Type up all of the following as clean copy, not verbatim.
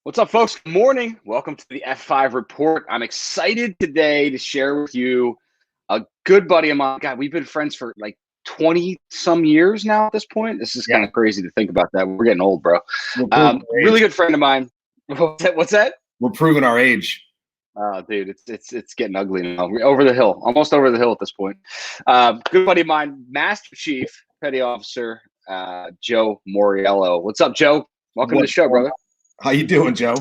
What's up, folks? Good morning. Welcome to the F5 Report. I'm excited today to share with you a good buddy of mine. God, we've been friends for like 20 some years now at this point. This is kind of crazy to think about that. We're getting old, bro. Really good friend of mine. What's that? We're proving our age. Dude, it's getting ugly now. We're over the hill, almost over the hill at this point. Good buddy of mine, Master Chief Petty Officer Joe Maioriello. What's up, Joe? Welcome to the show, brother. How you doing, Joe?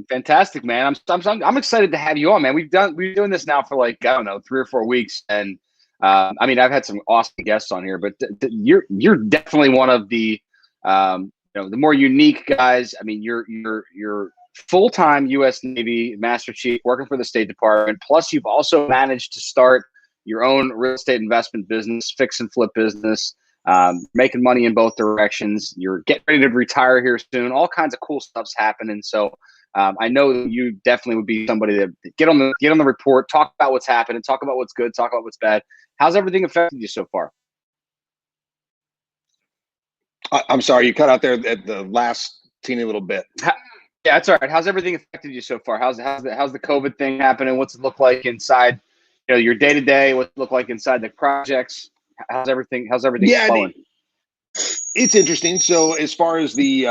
Fantastic, man. I'm excited to have you on, man. We've been doing this now for like, I don't know, 3 or 4 weeks, and I mean, I've had some awesome guests on here, but you're definitely one of the the more unique guys. I mean, you're full-time U.S. Navy Master Chief, working for the State Department. Plus, you've also managed to start your own real estate investment business, fix and flip business. Making money in both directions. You're getting ready to retire here soon. All kinds of cool stuff's happening. So I know that you definitely would be somebody to get on the report, talk about what's happening, talk about what's good, talk about what's bad. How's everything affected you so far? I'm sorry, you cut out there at the last teeny little bit. Yeah, that's all right. How's everything affected you so far? How's the COVID thing happening? What's it look like inside, your day to day? What's it look like inside the projects? How's everything flowing? It's interesting. So as far as the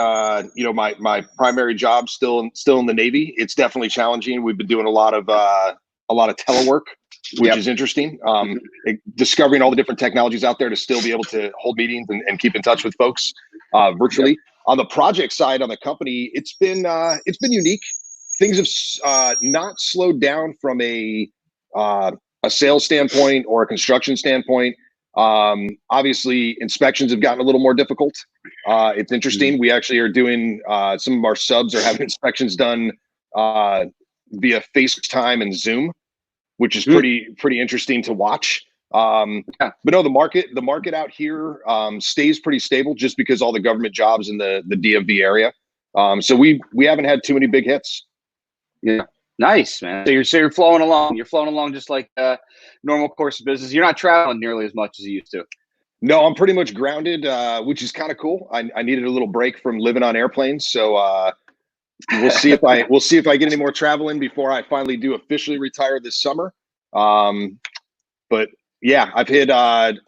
my primary job still in the Navy, it's definitely challenging. We've been doing a lot of telework, which is interesting. Discovering all the different technologies out there to still be able to hold meetings and keep in touch with folks virtually. Yep. On the project side, on the company, it's been unique. Things have not slowed down from a sales standpoint or a construction standpoint. Obviously, inspections have gotten a little more difficult. It's interesting. We actually are doing some of our subs are having inspections done via FaceTime and Zoom, which is pretty interesting to watch. But no, the market out here stays pretty stable just because all the government jobs in the DMV area. So we haven't had too many big hits. Yeah. Nice, man. So you're flowing along. You're flowing along just like normal course of business. You're not traveling nearly as much as you used to. No, I'm pretty much grounded, which is kind of cool. I needed a little break from living on airplanes, so we'll see if I get any more traveling before I finally do officially retire this summer. But yeah, I've hit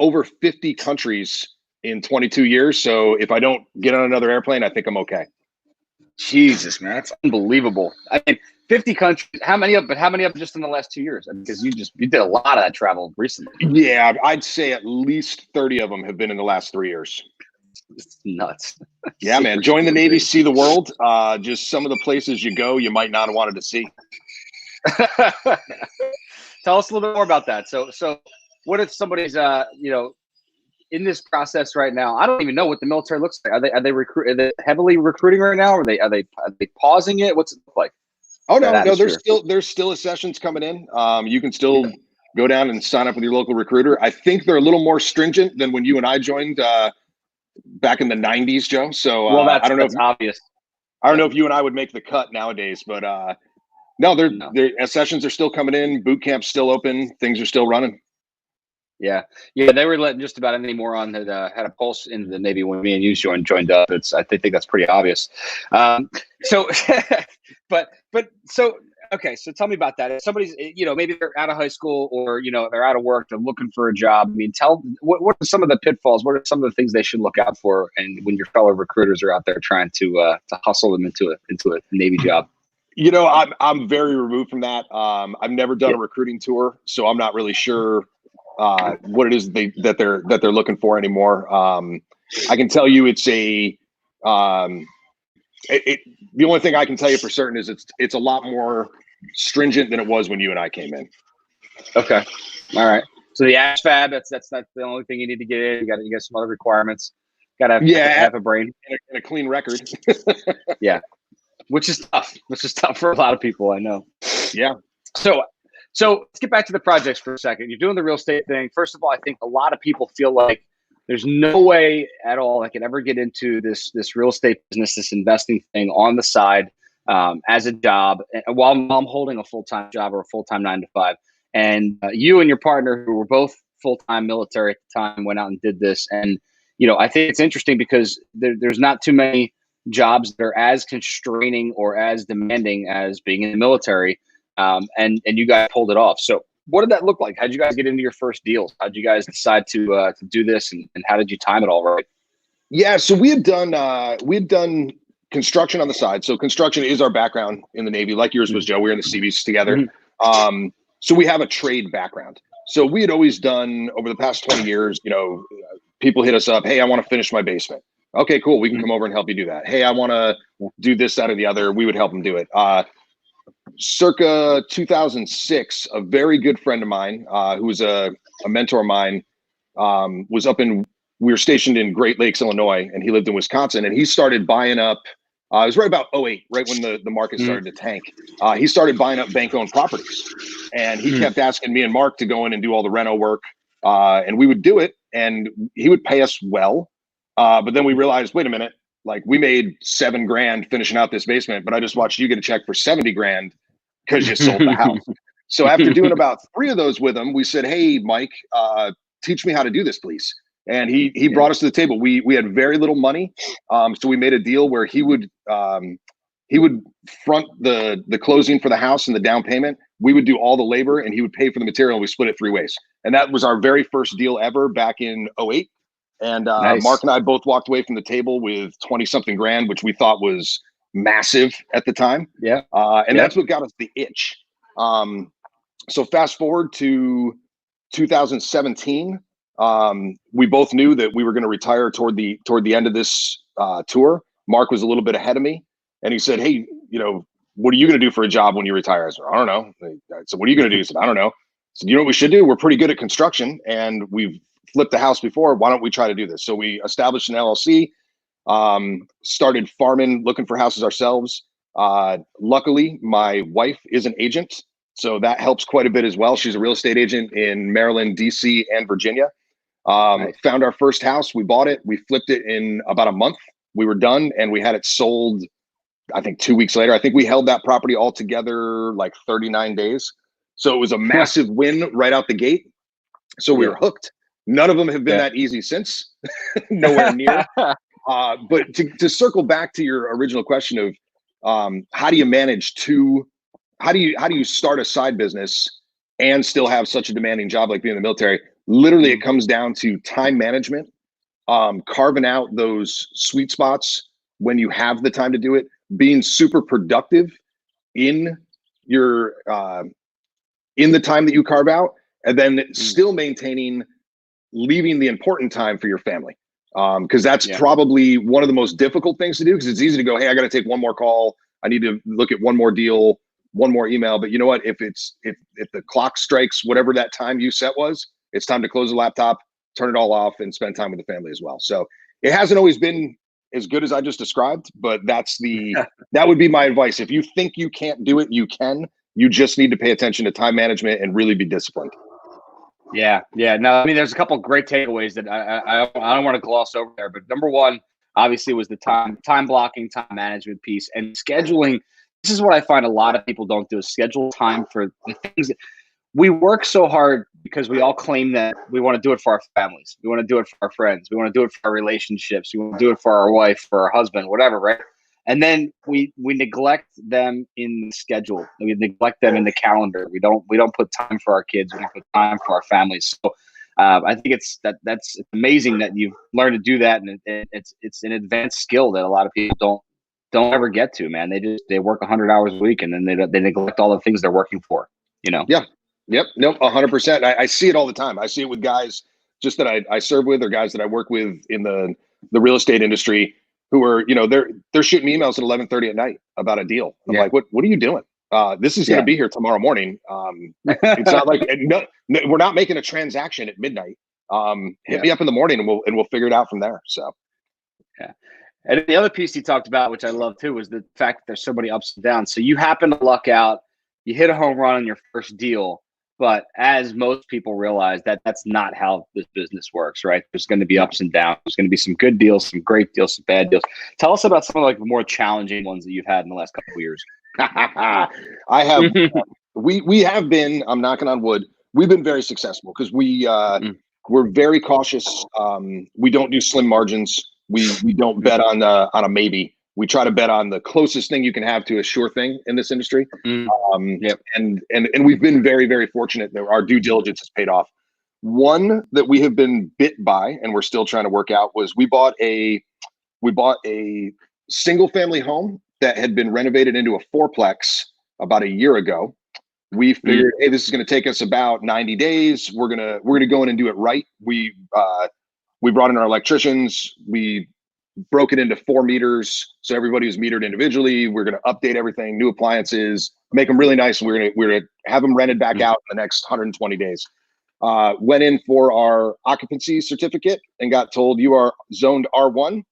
over 50 countries in 22 years. So if I don't get on another airplane, I think I'm okay. Jesus, man, that's unbelievable. I mean, 50 countries. How many up just in the last 2 years? Because you did a lot of that travel recently. Yeah, I'd say at least 30 of them have been in the last 3 years. It's nuts. Yeah, man. Join the Navy, see the world. Just some of the places you go, you might not have wanted to see. Tell us a little bit more about that. So what if somebody's in this process right now? I don't even know what the military looks like. Are they heavily recruiting right now? Or are they pausing it? What's it look like? Oh no, there's still sessions coming in. You can still go down and sign up with your local recruiter. I think they're a little more stringent than when you and I joined back in the 90s, Joe. So I don't know. That's obvious. I don't know if you and I would make the cut nowadays, but no, their sessions are still coming in. Boot camp's still open. Things are still running. Yeah, they were letting just about any moron that had a pulse in the Navy when me and you joined up. I think that's pretty obvious. So tell me about that. If somebody's, maybe they're out of high school or they're out of work, they're looking for a job. I mean, what are some of the pitfalls? What are some of the things they should look out for? And when your fellow recruiters are out there trying to hustle them into a Navy job. I'm very removed from that. I've never done a recruiting tour, so I'm not really sure what it is that they're looking for anymore. I can tell you it's the only thing I can tell you for certain is it's a lot more stringent than it was when you and I came in. Okay. All right. So the ASVAB, that's not the only thing you need to get in. You got some other requirements. Got to have a brain and a clean record. Yeah. Which is tough for a lot of people, I know. Yeah. So let's get back to the projects for a second. You're doing the real estate thing. First of all, I think a lot of people feel like there's no way at all I could ever get into this real estate business, this investing thing on the side as a job while I'm holding a full-time job or a full-time 9 to 5. And you and your partner, who were both full-time military at the time, went out and did this. And I think it's interesting because there's not too many jobs that are as constraining or as demanding as being in the military. And you guys pulled it off. So what did that look like? How'd you guys get into your first deals? How'd you guys decide to do this, and how did you time it all right? Yeah, so we had done construction on the side. So construction is our background in the Navy, like yours was, Joe. We were in the Seabees together. So we have a trade background. So we had always done, over the past 20 years, people hit us up, hey, I want to finish my basement. Okay, cool. We can come over and help you do that. Hey, I want to do this, that, or the other. We would help them do it. Circa 2006, a very good friend of mine, who was a mentor of mine, we were stationed in Great Lakes, Illinois, and he lived in Wisconsin, and he started buying up, it was right about 08, right when the market started to tank. He started buying up bank-owned properties, and he kept asking me and Mark to go in and do all the reno work, and we would do it, and he would pay us well. But then we realized, wait a minute, like we made $7 grand finishing out this basement, but I just watched you get a check for 70 grand because you sold the house. So after doing about 3 of those with him, we said, hey, Mike, teach me how to do this, please. And he brought us to the table. We had very little money, so we made a deal where he would front the closing for the house and the down payment. We would do all the labor, and he would pay for the material. We split it 3 ways, and that was our very first deal ever back in 08. And Nice. Mark and I both walked away from the table with 20-something grand, which we thought was massive at the time. Yeah, and that's what got us the itch. So fast forward to 2017. We both knew that we were going to retire toward the end of this tour. Mark was a little bit ahead of me, and he said, hey, what are you going to do for a job when you retire? I said, I don't know. I said, what are you going to do? He said, I don't know. I said, you know what we should do? We're pretty good at construction, and we've flipped the house before. Why don't we try to do this? So we established an LLC, started farming, looking for houses ourselves. Luckily, my wife is an agent, so that helps quite a bit as well. She's a real estate agent in Maryland, DC, and Virginia. Nice. Found our first house. We bought it. We flipped it in about a month. We were done, and we had it sold, I think 2 weeks later. I think we held that property all together like 39 days. So it was a massive win right out the gate. So we were hooked. None of them have been that easy since. Nowhere near. But to circle back to your original question of how do you start a side business and still have such a demanding job like being in the military? Literally, it comes down to time management, carving out those sweet spots when you have the time to do it, being super productive in your in the time that you carve out, and then still leaving the important time for your family. Because that's probably one of the most difficult things to do, because it's easy to go, hey, I got to take one more call. I need to look at one more deal, one more email. But you know what? If the clock strikes whatever that time you set was, it's time to close the laptop, turn it all off, and spend time with the family as well. So it hasn't always been as good as I just described, but that would be my advice. If you think you can't do it, you can. You just need to pay attention to time management and really be disciplined. Yeah. No, I mean, there's a couple of great takeaways that I don't want to gloss over there. But number one, obviously, was the time blocking, time management piece, and scheduling. This is what I find a lot of people don't do: is schedule time for the things that we work so hard, because we all claim that we want to do it for our families, we want to do it for our friends, we want to do it for our relationships, we want to do it for our wife, for our husband, whatever, right? And then we neglect them in the schedule. We neglect them in the calendar. We don't put time for our kids. We don't put time for our families. So I think that's amazing that you've learned to do that, and it's an advanced skill that a lot of people don't ever get to. Man, they work 100 hours a week, and then they neglect all the things they're working for. Yeah. Yep. Nope. 100%. I see it all the time. I see it with guys just that I serve with, or guys that I work with in the real estate industry, who are, they're shooting me emails at 11:30 at night about a deal. I'm like, what are you doing? This is going to be here tomorrow morning. It's not like, no, we're not making a transaction at midnight. Hit me up in the morning, and we'll figure it out from there. So. Yeah. And the other piece he talked about, which I love too, was the fact that there's so many ups and downs. So you happen to luck out, you hit a home run on your first deal. But as most people realize, that's not how this business works, right? There's going to be ups and downs. There's going to be some good deals, some great deals, some bad deals. Tell us about some of the more challenging ones that you've had in the last couple of years. I have. We have been. I'm knocking on wood. We've been very successful because we're very cautious. We don't do slim margins. We don't bet on a maybe. we try to bet on the closest thing you can have to a sure thing in this industry. Yep. And we've been very, very fortunate that our due diligence has paid off. One that we have been bit by, and we're still trying to work out, was we bought a single family home that had been renovated into a fourplex about a year ago. We figured, hey, this is going to take us about 90 days. We're gonna go in and do it right. We brought in our electricians. We broke it into 4 meters, so everybody was metered individually. We're going to update everything, new appliances, make them really nice. And we're gonna have them rented back out in the next 120 days. Went in for our occupancy certificate and got told, you are zoned R1.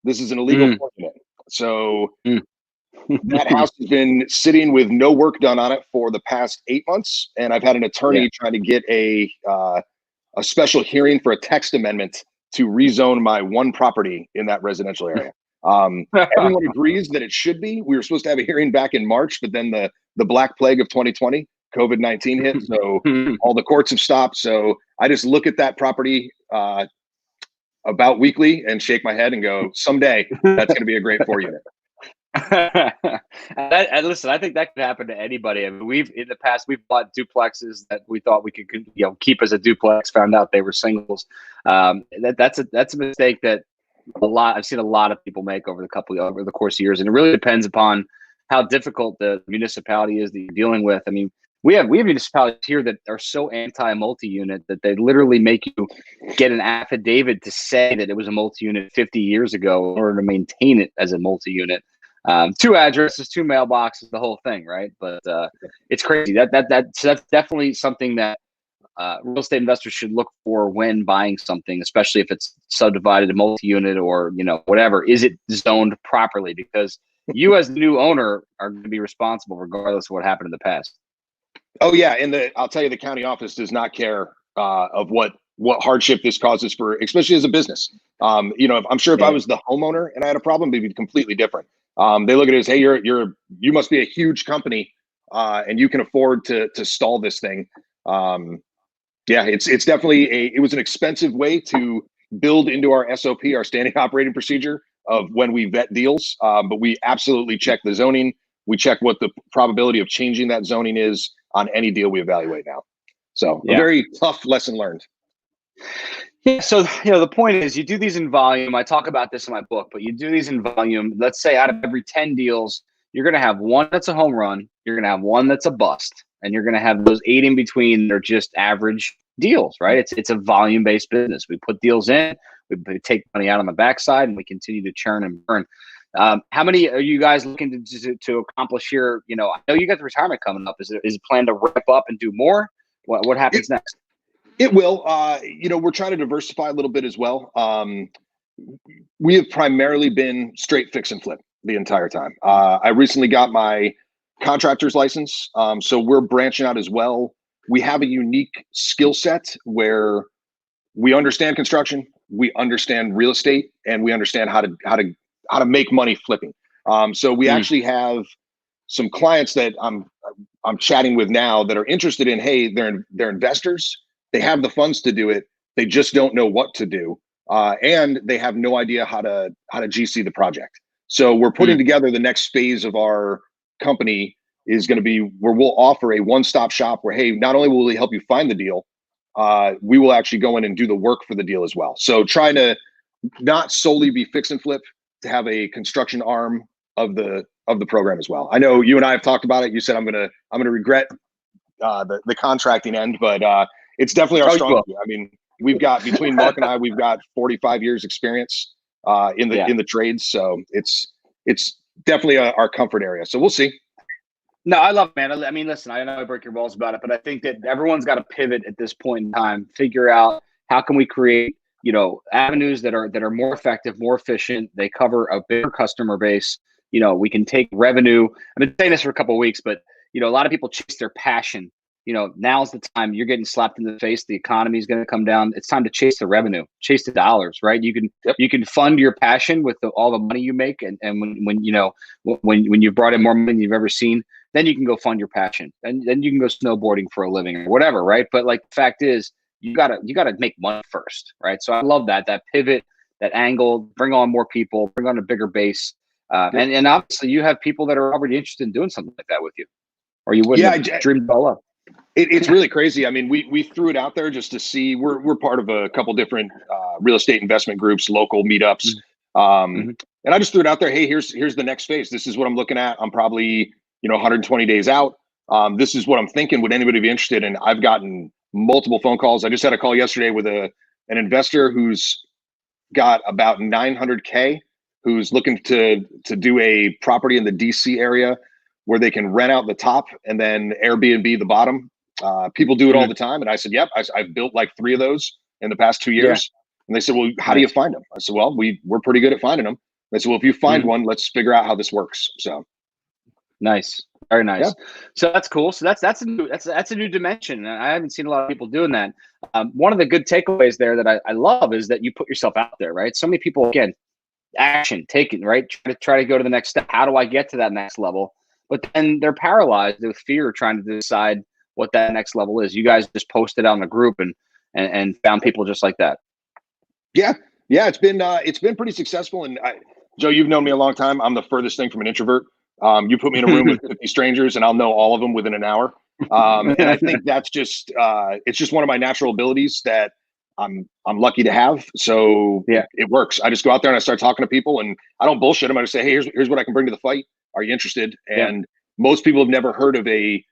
This is an illegal unit. So that house has been sitting with no work done on it for the past 8 months, and I've had an attorney trying to get a special hearing for a text amendment to rezone my one property in that residential area. Everyone agrees that it should be. We were supposed to have a hearing back in March, but then the Black Plague of 2020, COVID-19 hit, so all the courts have stopped. So I just look at that property about weekly and shake my head and go, someday that's going to be a great 4 unit. And listen, I think that could happen to anybody. I mean, in the past we've bought duplexes that we thought we could keep as a duplex, found out they were singles. That's a mistake that I've seen a lot of people make over the course of years, and it really depends upon how difficult the municipality is that you're dealing with. I mean, we have municipalities here that are so anti-multi-unit that they literally make you get an affidavit to say that it was a multi-unit 50 years ago in order to maintain it as a multi-unit. 2 addresses, 2 mailboxes, the whole thing, right? But it's crazy. So that's definitely something that real estate investors should look for when buying something, especially if it's subdivided to multi-unit or whatever. Is it zoned properly? Because you as the new owner are going to be responsible regardless of what happened in the past. Oh yeah, and I'll tell you, the county office does not care of what hardship this causes for, especially as a business. I'm sure if I was the homeowner and I had a problem, it'd be completely different. They look at it as, hey, you must be a huge company, and you can afford to stall this thing. It's definitely it was an expensive way to build into our SOP, our standing operating procedure of when we vet deals. But we absolutely check the zoning. We check what the probability of changing that zoning is on any deal we evaluate now. So a very tough lesson learned. Yeah. So, the point is you do these in volume. I talk about this in my book, but you do these in volume. Let's say out of every 10 deals, you're going to have one that's a home run. You're going to have one that's a bust, and you're going to have those 8 in between. They're just average deals, right? It's a volume-based business. We put deals in, we take money out on the backside, and we continue to churn and burn. How many are you guys looking to accomplish here? I know you got the retirement coming up. Is it planned to wrap up and do more? What happens next? It will. We're trying to diversify a little bit as well. We have primarily been straight fix and flip the entire time. I recently got my contractor's license, so we're branching out as well. We have a unique skill set where we understand construction, we understand real estate, and we understand how to make money flipping. So we actually have some clients that I'm chatting with now that are interested in, hey, they're investors. They have the funds to do it. They just don't know what to do. And they have no idea how to GC the project. So we're putting together the next phase of our company is going to be where we'll offer a one-stop shop where, hey, not only will we help you find the deal, we will actually go in and do the work for the deal as well. So trying to not solely be fix and flip, to have a construction arm of the program as well. I know you and I have talked about it. You said I'm gonna regret the contracting end, but it's definitely our strong suit. I mean, we've got, between Mark and I, we've got 45 years experience in the trades. So it's definitely our comfort area. So we'll see. No, I love it, man. I mean, listen, I know I break your balls about it, but I think that everyone's got to pivot at this point in time, figure out how can we create, avenues that are more effective, more efficient. They cover a bigger customer base. We can take revenue. I've been saying this for a couple of weeks, but a lot of people chase their passion. Now's the time. You're getting slapped in the face. The economy is going to come down. It's time to chase the revenue, chase the dollars, right? You can fund your passion with all the money you make, and when you've brought in more money than you've ever seen, then you can go fund your passion, and then you can go snowboarding for a living or whatever, right? But like, the fact is, you gotta make money first, right? So I love that pivot, that angle, bring on more people, bring on a bigger base. And obviously you have people that are already interested in doing something like that with you, or you wouldn't have dreamed it all up. It's really crazy. I mean, we threw it out there just to see. We're part of a couple different real estate investment groups, local meetups, and I just threw it out there. Hey, here's the next phase. This is what I'm looking at. I'm probably 120 days out. This is what I'm thinking. Would anybody be interested? And I've gotten multiple phone calls. I just had a call yesterday with an investor who's got about 900K, who's looking to do a property in the DC area where they can rent out the top and then Airbnb the bottom. People do it all the time. And I said, yep, I've built like 3 of those in the past 2 years. And they said, well, how do you find them? I said, well, we're pretty good at finding them. They said, well, if you find one, let's figure out how this works. So nice. Very nice. Yeah. So that's cool. So that's a new dimension. And I haven't seen a lot of people doing that. One of the good takeaways there that I love is that you put yourself out there, right? So many people, again, action, take it, right? Try to go to the next step. How do I get to that next level? But then they're paralyzed with fear trying to decide what that next level is. You guys just posted on the group and found people just like that. Yeah. It's been pretty successful. And Joe, you've known me a long time. I'm the furthest thing from an introvert. You put me in a room with 50 strangers and I'll know all of them within an hour. And I think that's just, it's just one of my natural abilities that I'm lucky to have. So it works. I just go out there and I start talking to people and I don't bullshit them. I just say, hey, here's what I can bring to the fight. Are you interested? And most people have never heard of a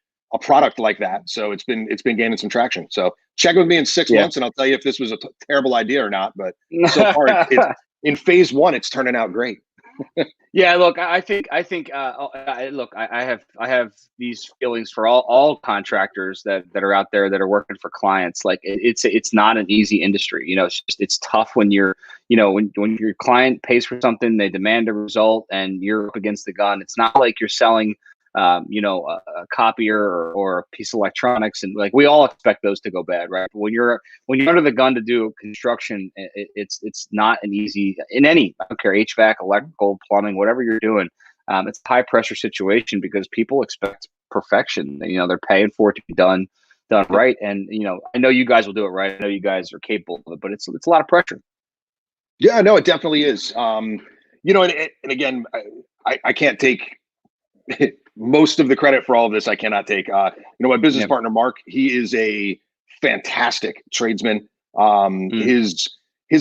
product like that. So it's been gaining some traction. So check with me in 6 months and I'll tell you if this was a terrible idea or not. But so far it's in phase 1, it's turning out great. Yeah, look, I think look, I have these feelings for all contractors that are out there that are working for clients. Like it's not an easy industry. It's tough when you're, when your client pays for something, they demand a result and you're up against the gun. It's not like you're selling a copier or a piece of electronics, and like we all expect those to go bad, right? But when you're under the gun to do construction, it's not an easy in any, I don't care, HVAC, electrical, plumbing, whatever you're doing. It's a high pressure situation because people expect perfection. They're paying for it to be done right, and I know you guys will do it right. I know you guys are capable of it, but it's a lot of pressure. Yeah, no, it definitely is. And again, I can't take most of the credit for all of this. I cannot take. My business partner Mark, he is a fantastic tradesman. His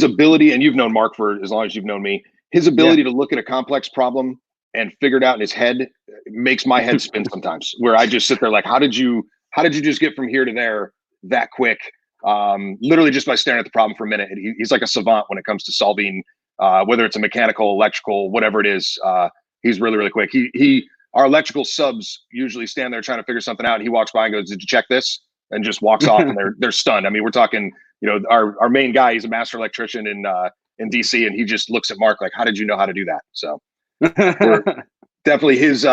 ability, and you've known Mark for as long as you've known me, his ability to look at a complex problem and figure it out in his head makes my head spin sometimes. Where I just sit there like, how did you just get from here to there that quick? Literally just by staring at the problem for a minute. He's like a savant when it comes to solving, whether it's a mechanical, electrical, whatever it is. He's really, really quick. Our electrical subs usually stand there trying to figure something out, and he walks by and goes, "Did you check this?" and just walks off, and they're stunned. I mean, we're talking, our main guy, he's a master electrician in DC, and he just looks at Mark like, "How did you know how to do that?" So definitely his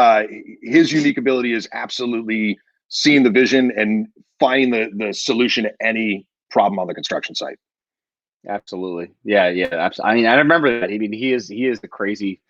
unique ability is absolutely seeing the vision and finding the solution to any problem on the construction site. Absolutely. Yeah. Absolutely. I mean, I remember that. I mean, he is a crazy.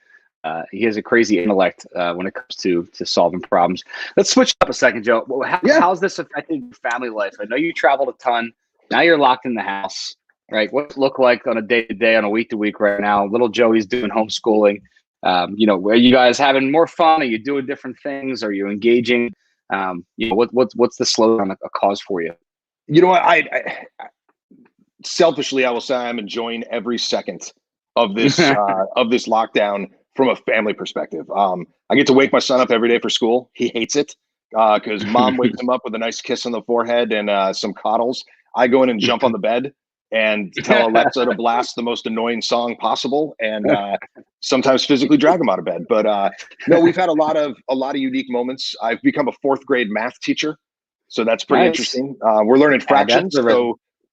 He has a crazy intellect when it comes to solving problems. Let's switch up a second, Joe. How's this affecting your family life? I know you traveled a ton. Now you're locked in the house, right? What's it look like on a day-to-day, on a week-to-week right now? Little Joey's doing homeschooling. Are you guys having more fun? Are you doing different things? Are you engaging? What's the slowdown a cause for you? You know what? I selfishly, I will say I'm enjoying every second of this of this lockdown. From a family perspective, I get to wake my son up every day for school. He hates it because mom wakes him up with a nice kiss on the forehead and some coddles. I go in and jump on the bed and tell Alexa to blast the most annoying song possible, and sometimes physically drag him out of bed. But no, we've had a lot of unique moments. I've become a 4th grade math teacher, so that's pretty interesting. We're learning fractions.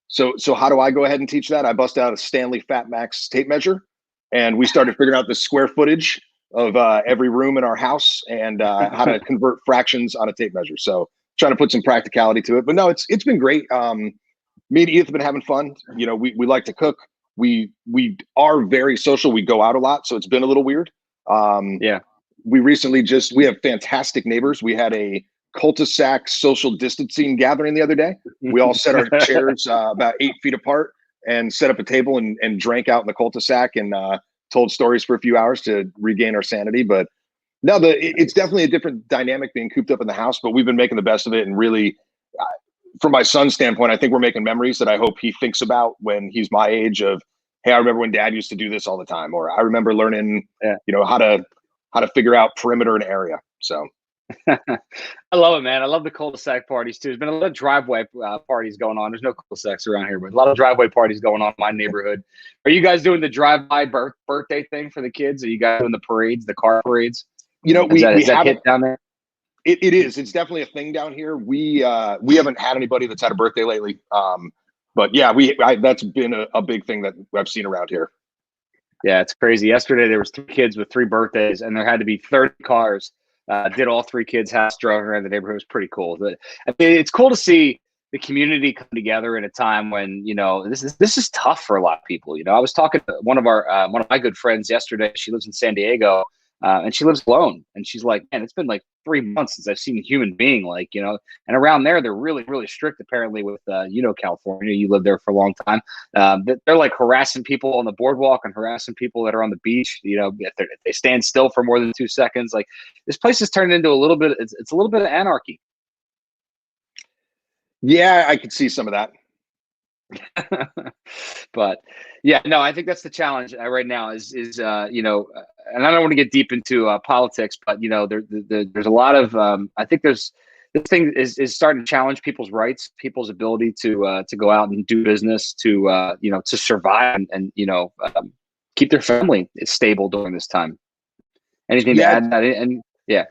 So how do I go ahead and teach that? I bust out a Stanley Fat Max tape measure. And we started figuring out the square footage of every room in our house and how to convert fractions on a tape measure. So trying to put some practicality to it. But no, it's been great. Me and Edith have been having fun. We like to cook. We are very social. We go out a lot, so it's been a little weird. We recently we have fantastic neighbors. We had a cul-de-sac social distancing gathering the other day. We all set our chairs about 8 feet apart and set up a table and drank out in the cul-de-sac and told stories for a few hours to regain our sanity. But no, it's definitely a different dynamic being cooped up in the house, but we've been making the best of it. And really, from my son's standpoint, I think we're making memories that I hope he thinks about when he's my age of, hey, I remember when dad used to do this all the time, or I remember learning, how to figure out perimeter and area. So I love it, man. I love the cul-de-sac parties too. There's been a lot of driveway parties going on. There's no cul-de-sacs around here, but a lot of driveway parties going on in my neighborhood. Are you guys doing the drive-by birthday thing for the kids? Are you guys doing the parades, the car parades? We that hit down there? It is. It's definitely a thing down here. We haven't had anybody that's had a birthday lately. But yeah, that's been a big thing that I've seen around here. Yeah, it's crazy. Yesterday there was 3 kids with 3 birthdays, and there had to be 30 cars. Did all 3 kids' house, drove around the neighborhood. It was pretty cool. But I mean, it's cool to see the community come together in a time when this is tough for a lot of people. I was talking to one of my good friends yesterday. She lives in San Diego, and she lives alone. And she's like, "Man, it's been like 3 months since I've seen a human being." And around there they're really, really strict. Apparently, with California, you lived there for a long time. They're like harassing people on the boardwalk and harassing people that are on the beach. If they stand still for more than 2 seconds, like this place has turned into a little bit. It's a little bit of anarchy. Yeah, I could see some of that. But yeah, no, I think that's the challenge right now is and I don't want to get deep into politics, but there's a lot of I think this thing is starting to challenge people's rights, people's ability to go out and do business, to survive and keep their family stable during this time. Anything to add? And yeah.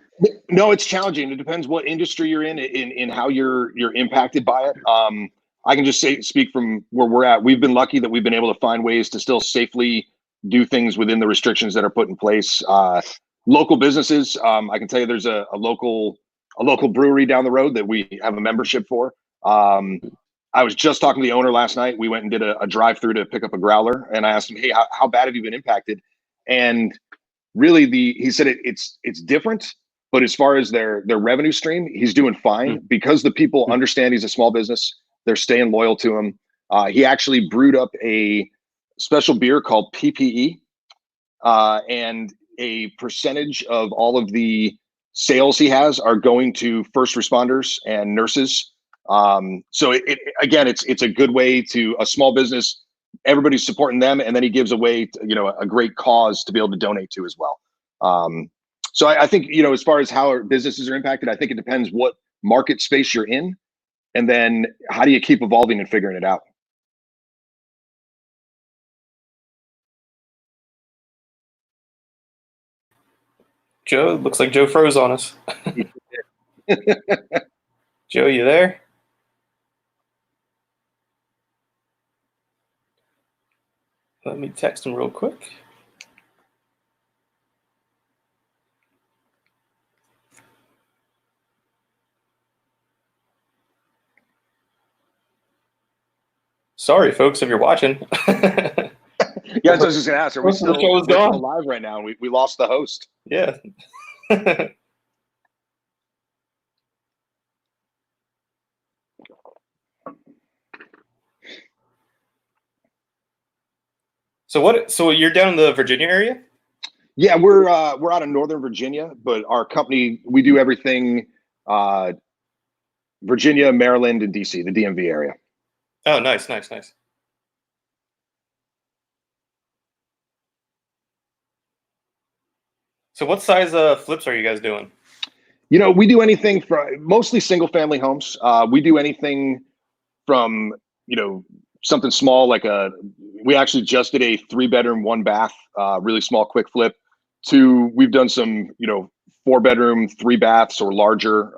No, it's challenging. It depends what industry you're in how you're impacted by it. I can just speak from where we're at. We've been lucky that we've been able to find ways to still safely do things within the restrictions that are put in place. Local businesses, I can tell you there's a local brewery down the road that we have a membership for. I was just talking to the owner last night. We went and did a drive-through to pick up a growler, and I asked him, "Hey, how bad have you been impacted?" And really, he said it's different, but as far as their revenue stream, he's doing fine because the people understand he's a small business. They're staying loyal to him. He actually brewed up a special beer called PPE, and a percentage of all of the sales he has are going to first responders and nurses. So it's a good way to a small business. Everybody's supporting them, and then he gives away a great cause to be able to donate to as well. So I think as far as how our businesses are impacted, I think it depends what market space you're in, and then how do you keep evolving and figuring it out. Joe, looks like Joe froze on us. Joe, you there? Let me text him real quick. Sorry, folks, if you're watching. Yeah, I was just gonna ask. Are we still live right now? We lost the host. Yeah. So you're down in the Virginia area? Yeah, we're out of Northern Virginia, but our company, we do everything Virginia, Maryland, and DC, the DMV area. Oh, nice. So what size flips are you guys doing? We do anything from mostly single family homes. We do anything from, something small we actually just did a 3-bedroom, 1-bath, really small, quick flip, to we've done some, 4-bedroom, 3 baths or larger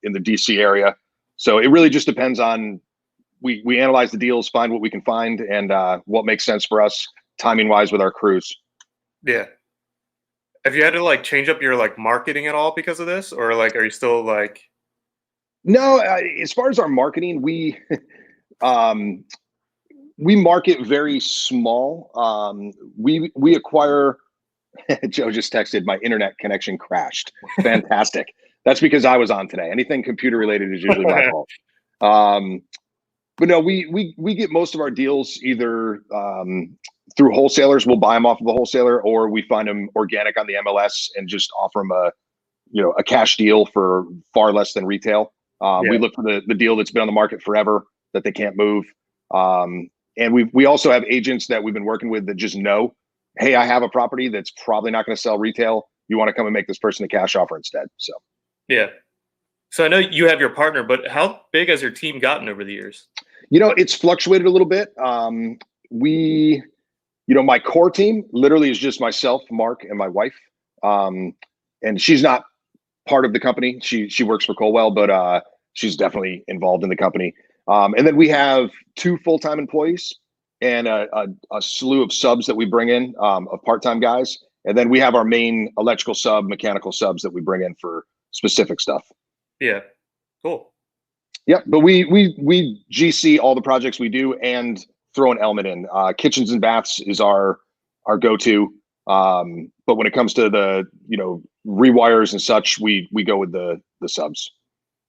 in the DC area. So it really just depends on, we analyze the deals, find what we can find, and what makes sense for us timing wise with our crews. Yeah. Have you had to change up your marketing at all because of this, or are you still No, as far as our marketing, we market very small. We acquire. Joe just texted, my internet connection crashed. Fantastic. That's because I was on today. Anything computer related is usually my fault. But no, we get most of our deals either through wholesalers. We'll buy them off of a wholesaler, or we find them organic on the MLS and just offer them a cash deal for far less than retail. We look for the deal that's been on the market forever that they can't move. And we also have agents that we've been working with that just know, hey, I have a property that's probably not going to sell retail. You want to come and make this person a cash offer instead. So yeah. So I know you have your partner, but how big has your team gotten over the years? It's fluctuated a little bit. My core team literally is just myself, Mark, and my wife. And she's not part of the company. She works for Colwell, but she's definitely involved in the company. And then we have 2 full-time employees and a slew of subs that we bring in, of part-time guys. And then we have our main electrical sub, mechanical subs that we bring in for specific stuff. Yeah, cool. Yeah, but we GC all the projects we do and throw an element in. Kitchens and baths is our go-to. But when it comes to the rewires and such, we go with the subs.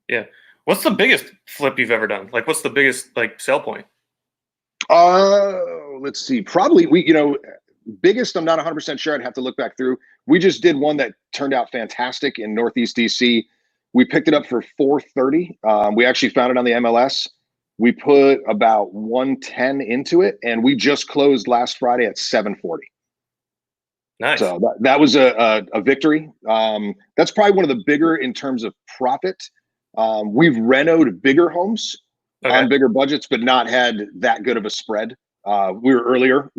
Yeah. What's the biggest flip you've ever done? Like, what's the biggest sell point? Let's see. Probably biggest. I'm not 100% sure. I'd have to look back through. We just did one that turned out fantastic in Northeast DC. We picked it up for $430. We actually found it on the MLS. We put about 110 into it, and we just closed last Friday at 740. Nice. So that was a victory. That's probably one of the bigger in terms of profit. We've renoed bigger homes on bigger budgets, but not had that good of a spread. We were earlier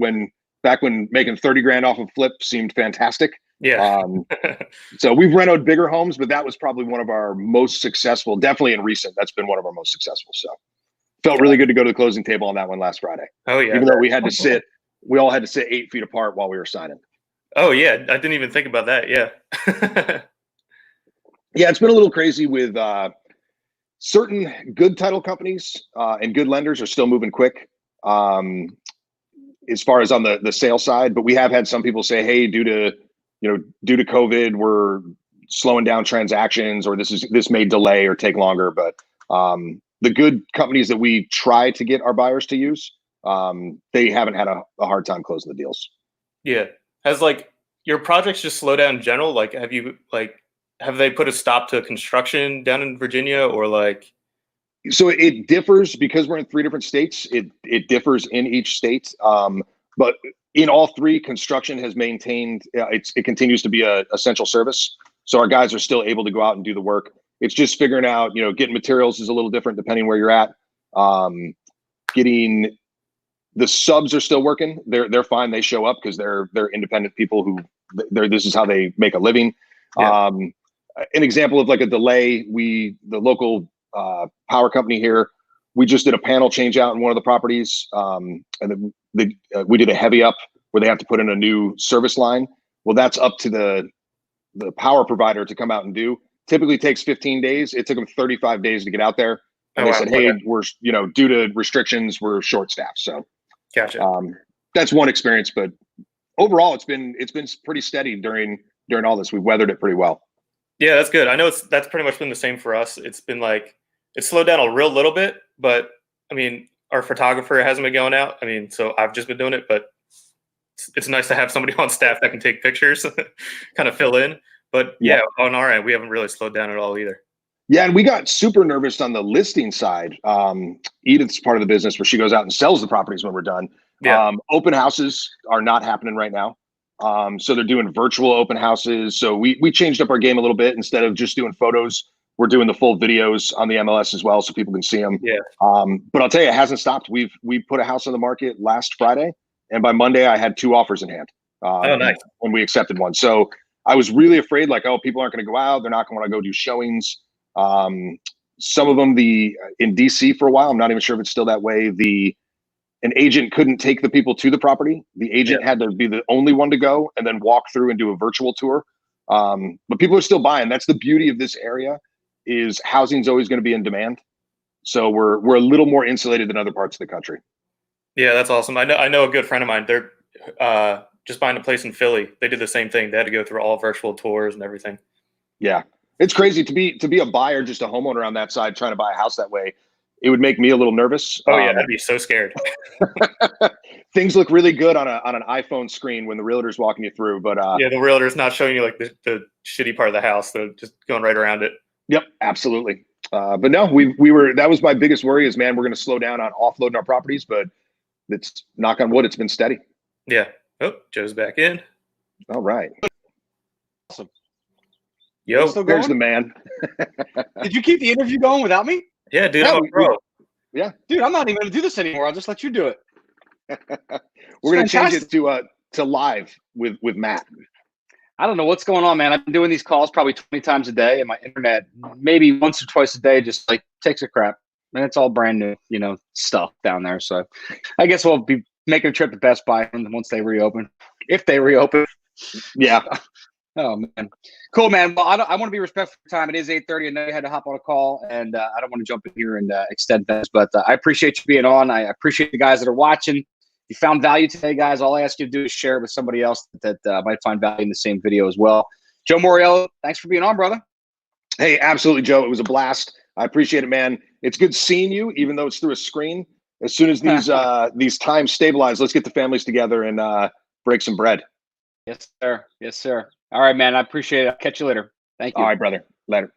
back when making 30 grand off of flip seemed fantastic. Yeah. So we've renoed bigger homes, but that was probably one of our most successful, definitely in recent. That's been one of our most successful. So felt really good to go to the closing table on that one last Friday. Oh yeah. Even though we all had to sit 8 feet apart while we were signing. Oh yeah. I didn't even think about that. Yeah. Yeah. It's been a little crazy with, certain good title companies and good lenders are still moving quick as far as on the sale side. But we have had some people say, hey, due to COVID, we're slowing down transactions, or this may delay or take longer. But the good companies that we try to get our buyers to use, they haven't had a hard time closing the deals. Yeah. Has your projects just slow down in general? Have they put a stop to construction down in Virginia, or So it differs because we're in 3 different states. It differs in each state. But in all 3, construction has maintained. It continues to be a essential service. So our guys are still able to go out and do the work. It's just figuring out, getting materials is a little different depending where you're at. Getting the subs are still working. They're fine. They show up because they're independent people who this is how they make a living. Yeah. An example of a delay, the local power company here, we just did a panel change out in one of the properties, and then we did a heavy up where they have to put in a new service line. Well, that's up to the power provider to come out and do. Typically takes 15 days. It took them 35 days to get out there. And they said, hey, we're due to restrictions, we're short staffed. So gotcha. That's one experience, but overall it's been pretty steady during all this. We've weathered it pretty well. Yeah, that's good. I know that's pretty much been the same for us. It's been it slowed down a real little bit, but I mean, our photographer hasn't been going out. I mean, so I've just been doing it, but it's nice to have somebody on staff that can take pictures, kind of fill in. But yeah, on our end, we haven't really slowed down at all either. Yeah, and we got super nervous on the listing side. Edith's part of the business where she goes out and sells the properties when we're done. Yeah. Open houses are not happening right now. So they're doing virtual open houses. So we changed up our game a little bit. Instead of just doing photos, we're doing the full videos on the MLS as well, so people can see them. Yeah. But I'll tell you, it hasn't stopped. We put a house on the market last Friday, and by Monday I had 2 offers in hand. Oh, nice. When we accepted one. So I was really afraid, people aren't going to go out. They're not going to want to go do showings. Some of them, in DC for a while, I'm not even sure if it's still that way. An agent couldn't take the people to the property. The agent had to be the only one to go and then walk through and do a virtual tour. But people are still buying. That's the beauty of this area, is housing's always going to be in demand. So we're a little more insulated than other parts of the country. Yeah, that's awesome. I know a good friend of mine. They're just buying a place in Philly. They did the same thing. They had to go through all virtual tours and everything. Yeah. It's crazy to be a buyer, just a homeowner on that side, trying to buy a house that way. it would make me a little nervous. Oh yeah, I'd be so scared. Things look really good on an iPhone screen when the realtor's walking you through, but yeah, the realtor's not showing you like the shitty part of the house. They're just going right around it. Yep, absolutely. But no, we were, that was my biggest worry is, man, we're going to slow down on offloading our properties, but it's, knock on wood, it's been steady. Yeah. Oh, Joe's back in. All right. Awesome. Yo, there's the man. Did you keep the interview going without me? Yeah, dude, Yeah, I'm a pro. Yeah. Dude, I'm not even going to do this anymore. I'll just let you do it. We're going to change it to live with Matt. I don't know what's going on, man. I've been doing these calls probably 20 times a day, and my internet maybe once or twice a day just like takes a crap. And it's all brand new, stuff down there. So I guess we'll be making a trip to Best Buy once they reopen, if they reopen. Yeah. Oh man, cool, man. Well, I want to be respectful of your time. It is 8:30. I know you had to hop on a call, and I don't want to jump in here and extend things, but I appreciate you being on. I appreciate the guys that are watching. If you found value today, guys, all I ask you to do is share it with somebody else that might find value in the same video as well. Joe Maioriello, thanks for being on, brother. Hey, absolutely, Joe. It was a blast. I appreciate it, man. It's good seeing you, even though it's through a screen. As soon as these times stabilize, let's get the families together and break some bread. Yes, sir. Yes, sir. All right, man. I appreciate it. I'll catch you later. Thank you. All right, brother. Later.